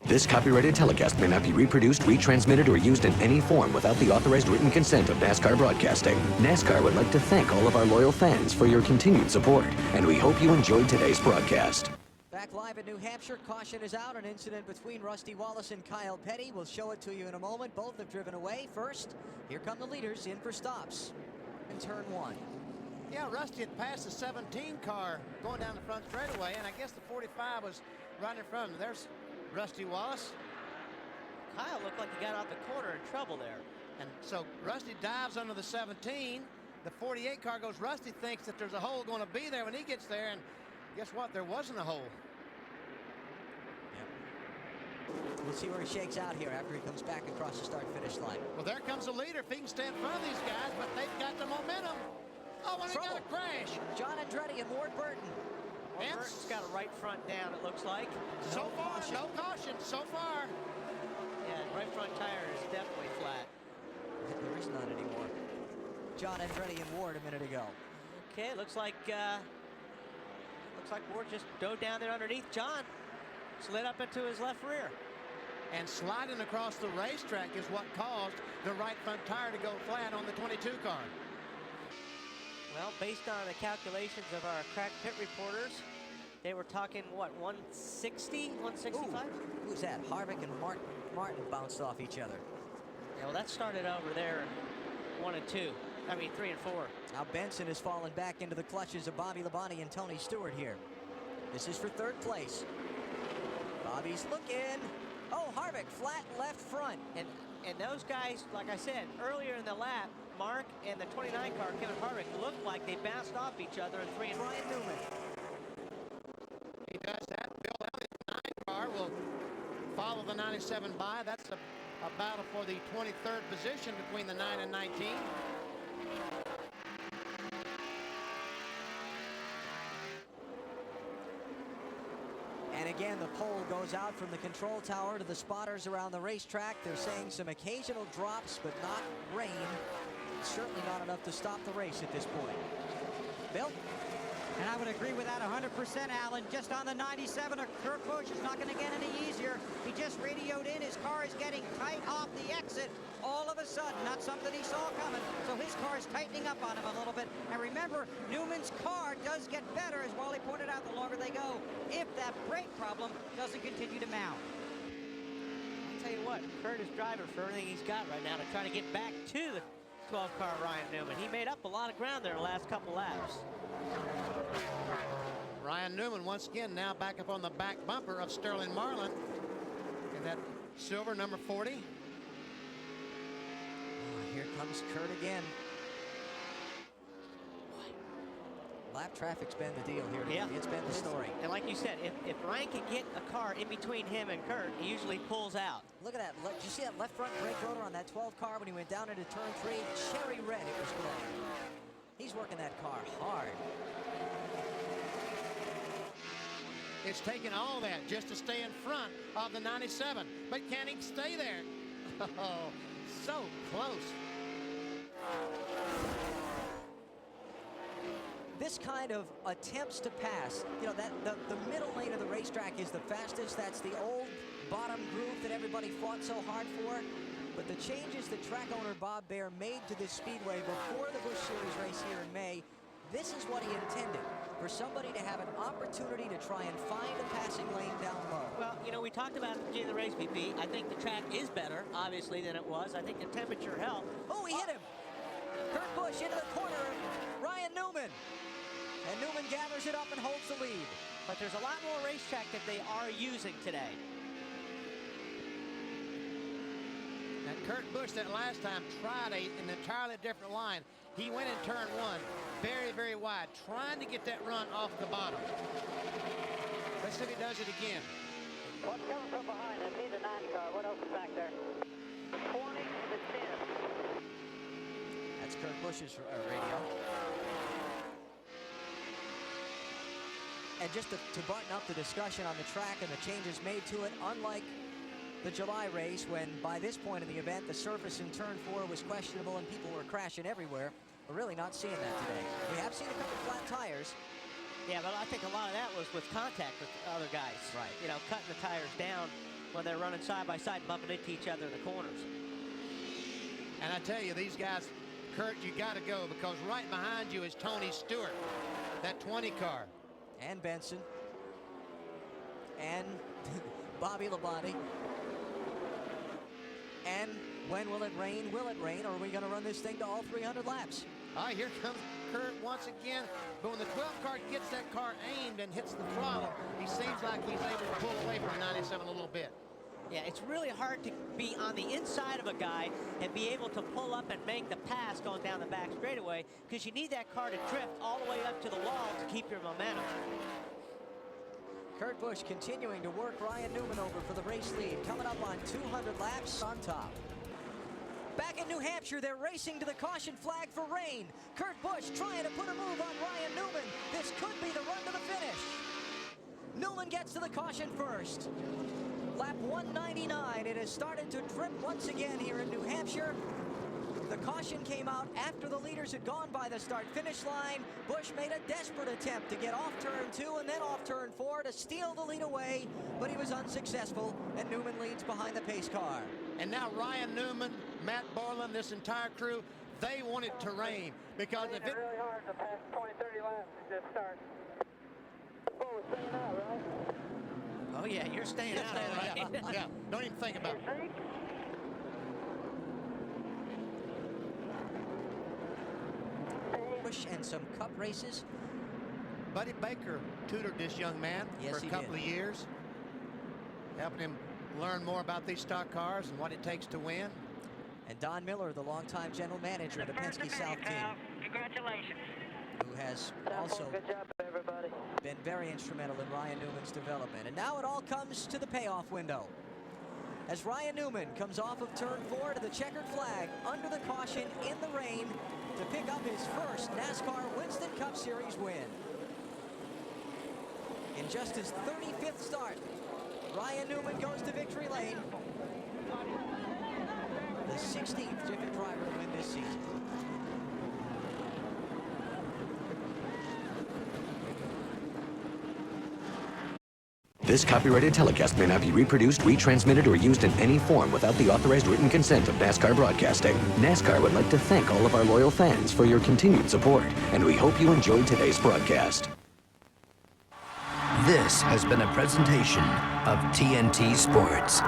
This copyrighted telecast may not be reproduced, retransmitted, or used in any form without the authorized written consent of NASCAR Broadcasting. NASCAR would like to thank all of our loyal fans for your continued support, and we hope you enjoyed today's broadcast. Back live at New Hampshire, caution is out. An incident between Rusty Wallace and Kyle Petty. We'll show it to you in a moment. Both have driven away. First, here come the leaders in for stops in turn one. Yeah, Rusty had passed the 17 car going down the front straightaway, and I guess the 45 was right in front of him. There's Rusty Wallace. Kyle looked like he got out the corner in trouble there. And so Rusty dives under the 17. The 48 car goes. Rusty thinks that there's a hole going to be there when he gets there, and guess what? There wasn't a hole. Yep. We'll see where he shakes out here after he comes back across the start-finish line. Well, there comes the leader. If he can stay in front of these guys, but they've got the momentum. Oh, and he got a crash. John Andretti and Ward Burton. Burton's got a right front down, it looks like. So far, no caution so far. Yeah, right front tire is definitely flat. There is none anymore. John Andretti and Ward a minute ago. Okay, looks like Ward just dove down there underneath. John slid up into his left rear. And sliding across the racetrack is what caused the right front tire to go flat on the 22 car. Well, based on the calculations of our crack pit reporters, they were talking, what, 160, 165? Who's that? Harvick and Martin bounced off each other. Yeah, well, that started over there, 1 and 2. I mean, 3 and 4. Now Benson has fallen back into the clutches of Bobby Labonte and Tony Stewart here. This is for third place. Bobby's looking. Oh, Harvick, flat left front. And those guys, like I said, earlier in the lap, Mark and the 29 car, Kevin Harvick, looked like they bounced off each other in 3 and 4. Ryan Newman. He does that. Bill Elliott, the 9 car, will follow the 97 by. That's a battle for the 23rd position between the 9 and 19. And again, the pole goes out from the control tower to the spotters around the racetrack. They're saying some occasional drops, but not rain. Certainly not enough to stop the race at this point. Bill? And I would agree with that 100%, Alan. Just on the 97, Kurt Busch is not going to get any easier. He just radioed in. His car is getting tight off the exit all of a sudden. Not something he saw coming. So his car is tightening up on him a little bit. And remember, Newman's car does get better, as Wally pointed out, the longer they go, if that brake problem doesn't continue to mount. I'll tell you what, Kurt is driving for everything he's got right now to try to get back to the 12 car Ryan Newman. He made up a lot of ground there in the last couple laps. Ryan Newman once again now back up on the back bumper of Sterling Marlin in that silver number 40. Here comes Kurt again. Lap traffic's been the deal here. Yeah. It's been the story. And like you said, if Ryan can get a car in between him and Kurt, he usually pulls out. Look at that. Did you see that left front brake rotor on that 12 car when he went down into turn 3? Cherry red it was glowing. He's working that car hard. It's taken all that just to stay in front of the 97. But can he stay there? Oh, so close. This kind of attempts to pass, you know, that the middle lane of the racetrack is the fastest. That's the old bottom groove that everybody fought so hard for. But the changes that track owner Bob Baer made to this speedway before the Busch Series race here in May, this is what he intended, for somebody to have an opportunity to try and find a passing lane down low. Well, you know, we talked about it in the race, BP. I think the track is better, obviously, than it was. I think the temperature helped. Oh, he hit him. Kurt Busch into the corner of Ryan Newman. And Newman gathers it up and holds the lead. But there's a lot more racetrack that they are using today. And Kurt Busch that last time tried an entirely different line. He went in turn 1 very, very wide, trying to get that run off the bottom. Let's see if he does it again. What's coming from behind? I see the 9 car. What else is back there? 20 to the 10. That's Kurt Busch's radio. And just to button up the discussion on the track and the changes made to it, unlike the July race, when by this point in the event the surface in turn 4 was questionable and people were crashing everywhere, we're really not seeing that today. We have seen a couple flat tires, Yeah, but I think a lot of that was with contact with other guys. Right. You know, cutting the tires down when they're running side by side, bumping into each other in the corners. And I tell you, these guys, Kurt, you got to go, because right behind you is Tony Stewart, that 20 car. And Benson. And Bobby Labonte. And when will it rain? Will it rain? Or are we going to run this thing to all 300 laps? All right, here comes Kurt once again. But when the 12 car gets that car aimed and hits the throttle, he seems like he's able to pull away from 97 a little bit. Yeah, it's really hard to be on the inside of a guy and be able to pull up and make the pass going down the back straightaway, because you need that car to drift all the way up to the wall to keep your momentum. Kurt Busch continuing to work Ryan Newman over for the race lead, coming up on 200 laps on top. Back in New Hampshire, they're racing to the caution flag for rain. Kurt Busch trying to put a move on Ryan Newman. This could be the run to the finish. Newman gets to the caution first. Lap 199, it has started to drip once again here in New Hampshire. The caution came out after the leaders had gone by the start-finish line. Busch made a desperate attempt to get off turn 2 and then off turn 4 to steal the lead away, but he was unsuccessful, and Newman leads behind the pace car. And now Ryan Newman, Matt Borland, this entire crew, they want it to rain, because if it... really hard the past 20, 30 laps to just start. Oh, we're staying out, right? Oh, yeah, you're staying out. Yeah, yeah, don't even think about it. Busch and some cup races. Buddy Baker tutored this young man Yes, for a he couple did. of years, helping him learn more about these stock cars and what it takes to win. And Don Miller, the longtime general manager of the Penske South team, Congratulations. who has also Good job, everybody. been very instrumental in Ryan Newman's development. And now it all comes to the payoff window, as Ryan Newman comes off of turn 4 to the checkered flag under the caution in the rain to pick up his first NASCAR Winston Cup Series win. In just his 35th start, Ryan Newman goes to victory lane. The 16th different driver to win this season. This copyrighted telecast may not be reproduced, retransmitted, or used in any form without the authorized written consent of NASCAR Broadcasting. NASCAR would like to thank all of our loyal fans for your continued support, and we hope you enjoyed today's broadcast. This has been a presentation of TNT Sports.